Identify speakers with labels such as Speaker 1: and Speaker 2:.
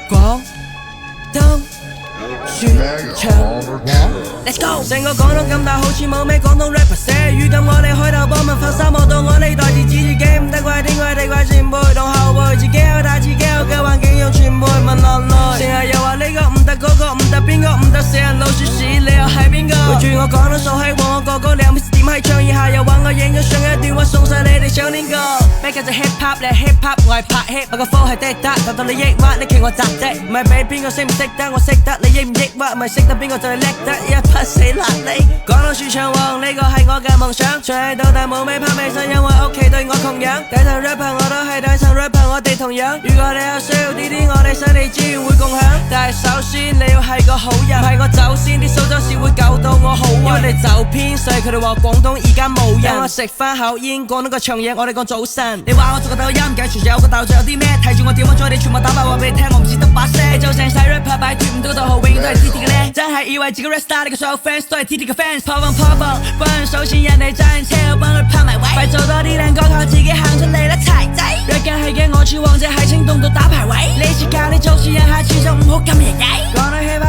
Speaker 1: 廣東說唱，Let's go！成個廣東咁大，好似冇咩廣東 rapper 寫。如今我哋開頭幫文化沙漠到我呢代字，指住機唔得怪天怪地怪前輩同後輩，自己有大自己有嘅環境用傳媒問落來，成日又話呢個唔得嗰個唔得邊個唔得，死人老鼠屎，你又係邊個？背住我講到數喺和我個個兩片點喺唱，以下又話我影咗相一段話送晒你哋想呢個。咩叫做 hip hop？ 你係 hip hop， 我係拍 hit， 我個 flow 係滴答，達到你抑鬱，你企我雜的，唔係俾邊個識唔識得，我識得，你抑唔抑鬱，唔係識得邊個就係叻得一匹死爛你。講到說唱王，呢個係我嘅夢想，從細到大冇咩拍未信，因為屋企對我窮養，底層 rapper 我都係底層 rapper， 我哋同樣。如果你有需要啲，我哋犀利資源會共享，但係首先你要係個好人，唔係我走先，啲蘇州市會搞到我好運，因為你走偏，所以佢哋話廣東而家冇人。我食翻口煙，廣東個長嘢，我哋講早晨。你話我做個抖音，計住有個豆，仲有啲咩？睇住我點樣將你全部打敗，話俾你聽，我唔似得把聲。你做成世 rapper， 擺脫唔到道號，永遠都係 TT 嘅靚。真係以為自己 rap star， 你個所有 fans 都係 TT 嘅 fans。破風破風，幫人數錢，人哋揸緊車，我幫佢拍埋位。快做多啲靚歌，靠自己行出嚟啦，柴仔。若緊係嘅，我似王者喺青東度打排位。呢次靠你做事人，下次就唔好咁型曳。講到 hip hop。